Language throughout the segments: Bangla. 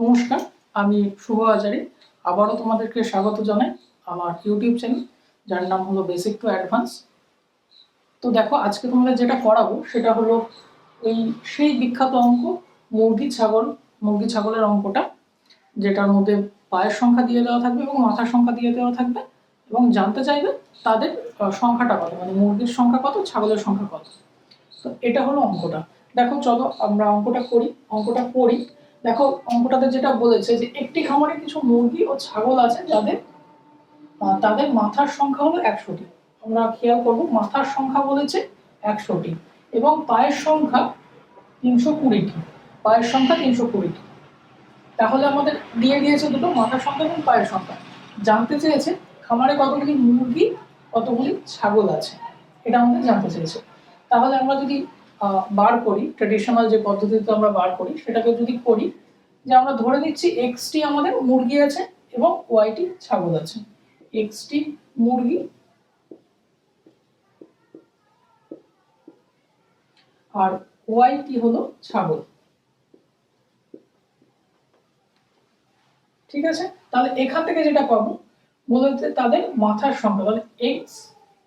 নমস্কার, আমি শুভ আচারী। আবারও তোমাদেরকে স্বাগত জানাই আমার ইউটিউব চ্যানেল, যার নাম হলো বেসিক টু অ্যাডভান্স। তো দেখো, আজকে তোমাদের যেটা করাবো সেটা হলো সেই বিখ্যাত অঙ্ক মুরগি ছাগলের অঙ্কটা, যেটার মধ্যে পায়ের সংখ্যা দিয়ে দেওয়া থাকবে এবং মাথার সংখ্যা দিয়ে দেওয়া থাকবে এবং জানতে চাইবে তাদের সংখ্যাটা কত, মানে মুরগির সংখ্যা কত, ছাগলের সংখ্যা কত। তো এটা হলো অঙ্কটা। দেখো, চলো আমরা অঙ্কটা পড়ি। দেখো, অঙ্কটাতে যেটা বলেছে যে একটি খামারে কিছু মুরগি ও ছাগল আছে তাদের মাথার সংখ্যা হলো 100টি। আমরা খেয়াল করবো, মাথার সংখ্যা বলেছে 100টি এবং পায়ের সংখ্যা 320টি। তাহলে আমাদের দিয়ে দিয়েছে দুটো, মাথার সংখ্যা এবং পায়ের সংখ্যা। জানতে চেয়েছে খামারে কতগুলি মুরগি, কতগুলি ছাগল আছে, এটা আমাদের জানতে চেয়েছে। তাহলে আমরা যদি বার করি, ট্রেডিশনাল যে পদ্ধতিতে আমরা বার করি সেটাকে যদি করি, যে আমরা ধরে নিচ্ছি এক্সটি আমাদের মুরগি আছে এবং ওয়াইটি ছাগল আছে। এক্সটি মুরগি আর ওয়াইটি হলো ছাগল। ঠিক আছে, তাহলে এখান থেকে যেটা পাবো বলতে তাদের মাথার সংখ্যা, তাহলে এক্স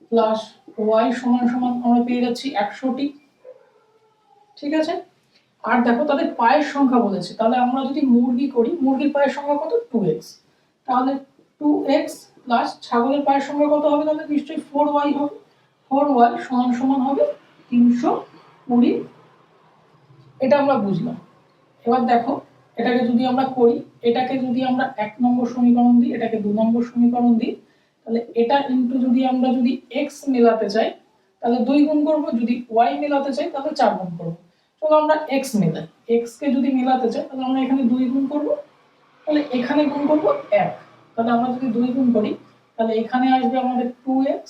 প্লাস ওয়াই সমান সমান আমরা পেয়ে যাচ্ছি 100টি। ঠিক আছে, আর দেখো তাদের পায়ের সংখ্যা বলেছে, তাহলে আমরা যদি মুরগি করি, মুরগির পায়ের সংখ্যা কত, 2x। তাহলে 2x প্লাস ছাগলের পায়ের সংখ্যা কত হবে, তাহলে নিশ্চয়ই 4y হবে। 4y সমান সমান হবে 320। এটা আমরা বুঝলাম। এবার দেখো, এটাকে যদি আমরা করি, এটাকে যদি আমরা 1 নম্বর সমীকরণ দিই, এটাকে 2 নম্বর সমীকরণ দিই, তাহলে এটা ইনটু যদি x মেলাতে চাই তাহলে 2 গুণ করব, যদি y মেলাতে চাই তাহলে 4 গুণ করব। চলো আমরা x মেলাই, x কে যদি মেলাতে চাই তাহলে আমরা এখানে 2 গুণ করব, তাহলে এখানে গুণ করব 1। তাহলে আমরা যদি 2 গুণ করি তাহলে এখানে আসবে আমাদের 2x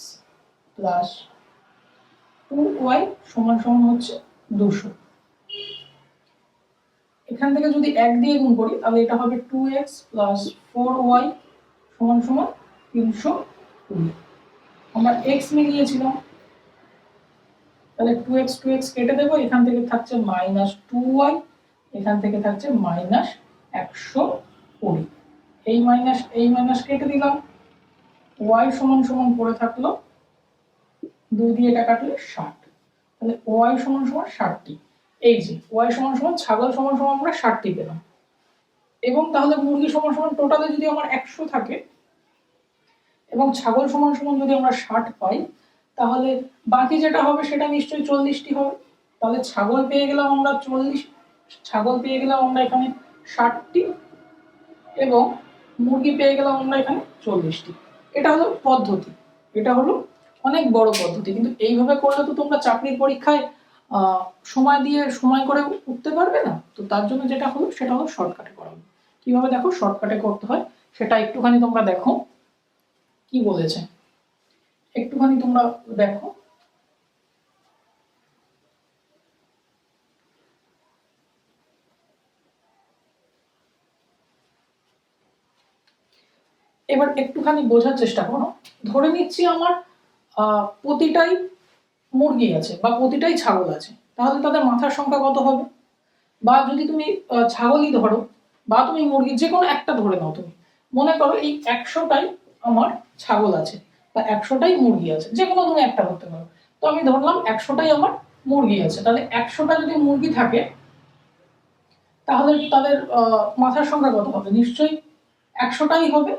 প্লাস 2y সমান সমান হচ্ছে 200। এখান থেকে যদি 1 দিয়ে গুণ করি তাহলে এটা হবে 2x প্লাস 4y সমান সমান 320। আমরা x মিলিয়েছিলাম, তাহলে 2x কেটে দেবো, এখান থেকে থাকছে -2y, এখান থেকে থাকছে -120। এই মাইনাস কেটে দিলাম, y সমান সমান পড়ে থাকলো 2 দিয়ে এটা কাটলে 60। তাহলে y সমান সমান 60টি। এই যে y সমান সমান ছাগল সমান সমান আমরা 60টি পেলাম। এবং তাহলে মুরগি সমান সমান টোটালে যদি আমার 100 থাকে এবং ছাগল সমান সমান যদি আমরা 60 পাই, তাহলে বাকি যেটা হবে সেটা নিশ্চয়ই 40টি হবে। তাহলে ছাগল পেয়ে গেলাম আমরা এখানে 60টি এবং মুরগি পেয়ে গেলাম আমরা এখানে 40টি। এটা হলো পদ্ধতি, এটা হলো অনেক বড় পদ্ধতি, কিন্তু এইভাবে করলে তো তোমরা চাকরির পরীক্ষায় সময় করে উঠতে পারবে না। তো তার জন্য যেটা হলো সেটা হলো শর্টকাটে করাবো। কিভাবে দেখো শর্টকাটে করতে হয় সেটা একটুখানি তোমরা দেখো কি বলেছে, একটুখানি তোমরা দেখো। এবার একটুখানি বোঝার চেষ্টা করো। ধরে নিচ্ছি আমার প্রতিটাই মুরগি আছে বা প্রতিটাই ছাগল আছে, তাহলে তাদের মাথার সংখ্যা কত হবে? বা যদি তুমি ছাগলই ধরো বা তুমি মুরগি, যে কোনো একটা ধরে নাও। তুমি মনে করো এই 100টাই আমার ছাগল আছে বা 100টাই মুরগি আছে, যে কোনো তুমি একটা ধরতে পারো। তো আমি ধরলাম 100টাই আমার মুরগি আছে, তাহলে 100টা যদি মুরগি থাকে তাহলে তাদের মাথার সংখ্যা কত হবে? নিশ্চয়ই 100টাই হবে।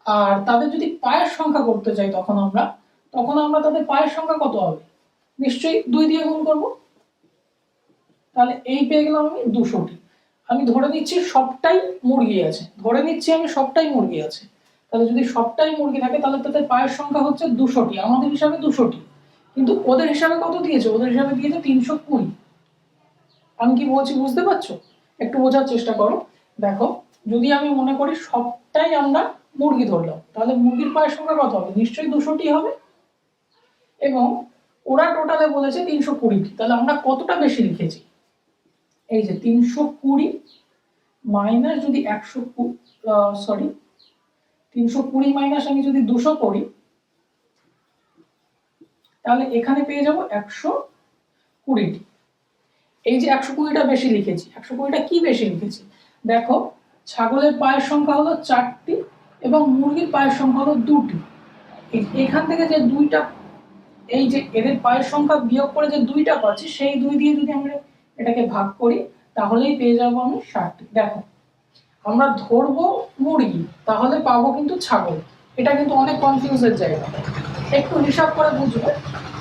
আর তাদের যদি পায়ের সংখ্যা করতে চাই তখন আমরা তাদের পায়ের সংখ্যা কত হবে? নিশ্চয়ই 2 দিয়ে গুণ করব, তাহলে এই পেয়ে গেলাম আমি 200টি। আমি ধরে নিচ্ছি সবটাই মুরগি আছে, তাহলে যদি সবটাই মুরগি থাকে তাহলে তাদের পায়ের সংখ্যা হচ্ছে 200টি, আমাদের হিসাবে 200টি, কিন্তু ওদের হিসাবে কত দিয়েছে? ওদের হিসাবে দিয়েছে 320। আমি কি বলছি বুঝতে পারছো? একটু বোঝার চেষ্টা করো। দেখো, যদি আমি মনে করি সবটাই আমরা মুরগি ধরলাম, তাহলে মুরগির পায়ের সংখ্যা কত হবে? নিশ্চয়ই 200টি হবে। এবং ওরা টোটালে বলেছে 320টি, তাহলে আমরা কতটা বেশি লিখেছি? এই যে 320 মাইনাস যদি 320 মাইনাস আমি যদি 200 করি তাহলে এখানে পেয়ে যাব 120টি। এই যে 120টা বেশি লিখেছি, 120টা কি বেশি লিখেছি? দেখো ছাগলের পায়ের সংখ্যা হলো 4টি এবং মুরগির পায়ের সংখ্যা হলো 2টি। এখান থেকে যে 2টা, এই যে এদের পায়ের সংখ্যা বিয়োগ করে যে 2টা পাচ্ছি, সেই 2 দিয়ে যদি আমরা এটাকে ভাগ করি তাহলেই পেয়ে যাবো আমি 60টি। দেখো আমরা ধরবো মুরগি, তাহলে পাবো কিন্তু ছাগল। এটা কিন্তু অনেক কনফিউজের জায়গা, একটু হিসাব করে বুঝবে।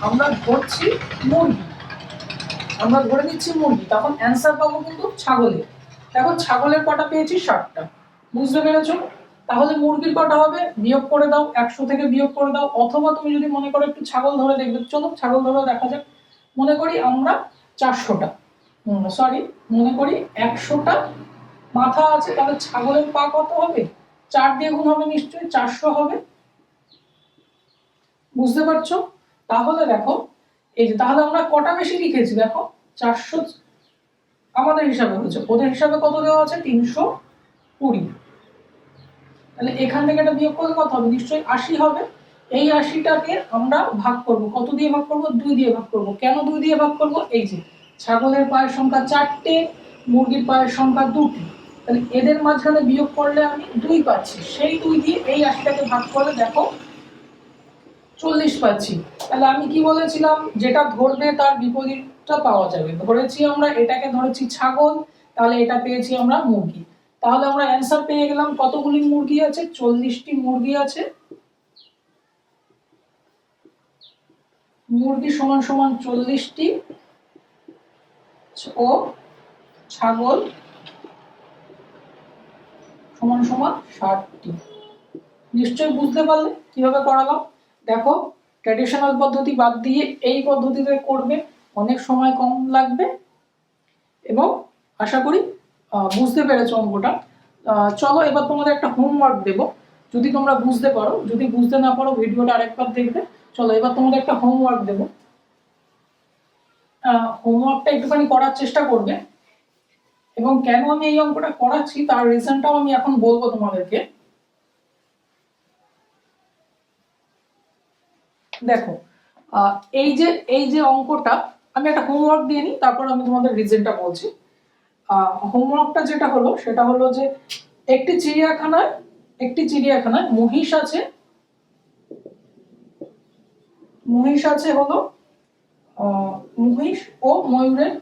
আমরা ধরছি মুরগি, আমরা ধরে নিচ্ছি মুরগি, তখন অ্যান্সার পাবো কিন্তু ছাগলের। দেখো ছাগলের কটা পেয়েছি 60টা, বুঝতে পেরেছো? তাহলে মুরগির কটা হবে, বিয়োগ করে দাও, 100 থেকে বিয়োগ করে দাও। অথবা তুমি যদি মনে করো একটু ছাগল ধরে দেখবে, চলো ছাগল ধরে দেখা যাক। মনে করি আমরা 400টা, সরি মনে করি 100টা মাথা আছে, তাহলে ছাগলের পা কত হবে? 4 দিয়ে গুণ হবে, নিশ্চয়ই 400 হবে। বুঝতে পারছো? তাহলে দেখো এই যে, তাহলে আমরা কটা বেশি লিখেছি, দেখো 400 আমাদের হিসাবে হয়েছে, ওদের হিসাবে কত দেওয়া আছে? 320। তাহলে এখান থেকে এটা বিয়োগ করলে কত হবে? নিশ্চয়ই 80 হবে। এই 80টাকে আমরা ভাগ করব, কত দিয়ে ভাগ করব? 2 দিয়ে ভাগ করব। কেন 2 দিয়ে ভাগ করব? এই যে ছাগলের পায়ের সংখ্যা 4টে, মুরগির পায়ের সংখ্যা 2টি, তাহলে এদের মাঝখানে বিয়োগ করলে আমি 2 পাচ্ছি, সেই 2 দিয়ে এই 80টাকে ভাগ করলে দেখো 40 পাচ্ছি। তাহলে আমি কি বলেছিলাম, যেটা ধরবে তার বিপরীতটা পাওয়া যাবে। ধরেছি আমরা এটাকে, ধরেছি ছাগল, তাহলে এটা পেয়েছি আমরা মুরগি। তাহলে আমরা অ্যান্সার পেয়ে গেলাম কতগুলি মুরগি আছে? 40টি মুরগি আছে। মুরগি সমান সমান 40টি ও ছাগল সমান সমান 60টি। নিশ্চয়ই বুঝতে পারলে কিভাবে করালাম। দেখো ট্র্যাডিশনাল পদ্ধতি বাদ দিয়ে এই পদ্ধতিতে করবে, অনেক সময় কম লাগবে এবং আশা করি বুঝতে পেরেছো অঙ্কটা। চলো এবার তোমাদের একটা হোমওয়ার্ক দেবো, যদি তোমরা বুঝতে পারো, যদি বুঝতে না পারো ভিডিওটা আরেকবার দেখবে। চলো এবার তোমাদের একটা হোমওয়ার্ক দেবো, হোমওয়ার্কটা একটুখানি করার চেষ্টা করবে। এবং কেন আমি এই অঙ্কটা করাচ্ছি তার রিজনটাও আমি এখন বলবো তোমাদেরকে। দেখো এই যে অঙ্কটা, আমি একটা হোমওয়ার্ক দিয়ে নিই, তারপর আমি তোমাদের রিজনটা বলছি। হোমওয়ার্কটা যেটা হলো সেটা হলো যে একটি চিড়িয়াখানায় মহিষ আছে, হলো মহিষ ও ময়ূরের,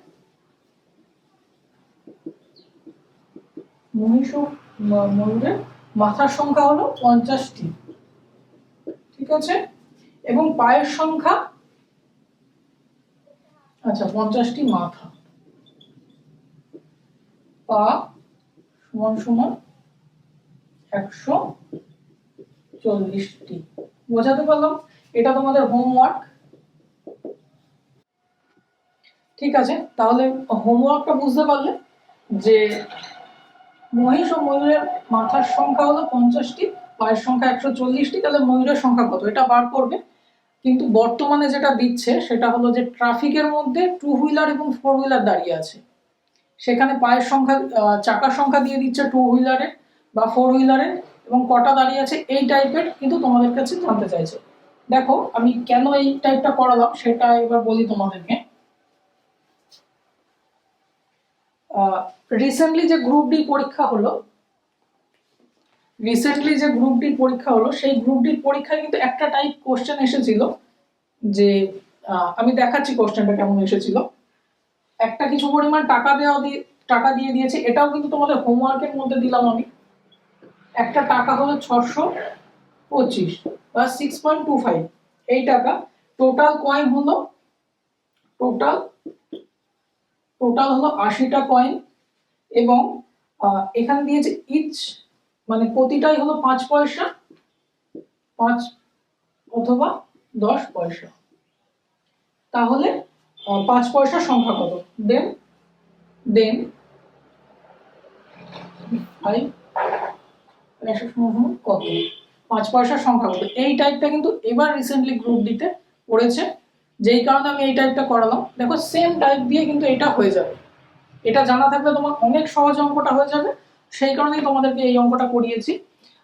মাথার সংখ্যা হলো 50টি, ঠিক আছে? এবং পায়ের সংখ্যা, আচ্ছা 50টি মাথা, পা সমান সমান 140টি। বোঝাতে পারলাম? এটা তোমাদের হোমওয়ার্ক, ঠিক আছে? তাহলে হোমওয়ার্কটা বুঝতে পারলে যে মহিষ ও ময়ূরের মাথার সংখ্যা হলো 50টি, পায়ের সংখ্যা 140টি, তাহলে ময়ূরের সংখ্যা কত এটা বার করবে। কিন্তু বর্তমানে যেটা দিচ্ছে সেটা হলো যে ট্রাফিকের মধ্যে 2 হুইলার এবং 4 হুইলার দাঁড়িয়ে আছে, সেখানে পায়ের সংখ্যা, চাকার সংখ্যা দিয়ে দিচ্ছে 2 হুইলারের বা 4 হুইলারের, এবং কটা দাঁড়িয়ে আছে এই টাইপের কিন্তু তোমাদের কাছে জানতে চাইছে। দেখো আমি কেন এই টাইপটা করালাম সেটা এবার বলি তোমাদেরকে। রিসেন্টলি যে গ্রুপ ডি পরীক্ষা হলো, সেই গ্রুপ ডির পরীক্ষায় কিন্তু একটা টাইপ কোশ্চেন এসেছিল, যে আমি দেখাচ্ছি কোশ্চেনটা কেমন এসেছিল। একটা কিছু পরিমাণ টাকা দিয়ে দিয়েছে, এটাও কিন্তু তোমাদের হোমওয়ার্কের মধ্যে দিলাম আমি। একটা টাকা হলো 625 বা 6.25 এই টাকা। টোটাল কয়েন হলো, টোটাল হলো 80টা কয়েন। এবং এখানে দিয়েছে ইচ, মানে প্রতিটাই হলো 5 পয়সা, 5 অথবা 10 পয়সা। তাহলে 5 পয়সার সংখ্যা কত? দেন 5 কত? 5 পয়সার সংখ্যা কত? এই টাইপটা কিন্তু এবার রিসেন্টলি গ্রুপ ডিতে পড়েছে, যেই কারণে আমি এই টাইপটা করালাম। দেখো সেম টাইপ দিয়ে কিন্তু এটা হয়ে যাবে, এটা জানা থাকলে তোমার অনেক সহজ অঙ্কটা হয়ে যাবে, সেই কারণেই তোমাদেরকে এই অঙ্কটা করিয়েছি।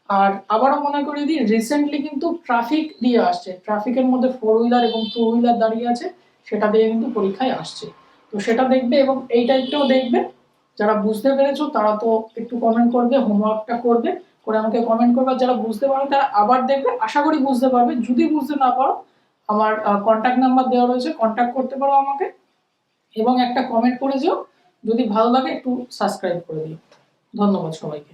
আর আবারও মনে করিয়ে দিই, রিসেন্টলি কিন্তু ট্রাফিক দিয়ে আসছে, ট্রাফিকের মধ্যে 4 হুইলার এবং 2 হুইলার দাঁড়িয়ে আছে, সেটা দিয়ে কিন্তু পরীক্ষায় আসছে। তো সেটা দেখবে এবং এই টাইপটাও দেখবে, যারা বুঝতে পেরেছো তারা তো একটু কমেন্ট করবে, হোমওয়ার্কটা করবে, করে আমাকে কমেন্ট করবে। যারা বুঝতে পারো তারা আবার দেখবে, আশা করি বুঝতে পারবে। যদি বুঝতে না পারো আমার কন্ট্যাক্ট নাম্বার দেওয়া রয়েছে, কন্ট্যাক্ট করতে পারো আমাকে, এবং একটা কমেন্ট করে যেও। যদি ভালো লাগে একটু সাবস্ক্রাইব করে দিও। ধন্যবাদ সবাইকে।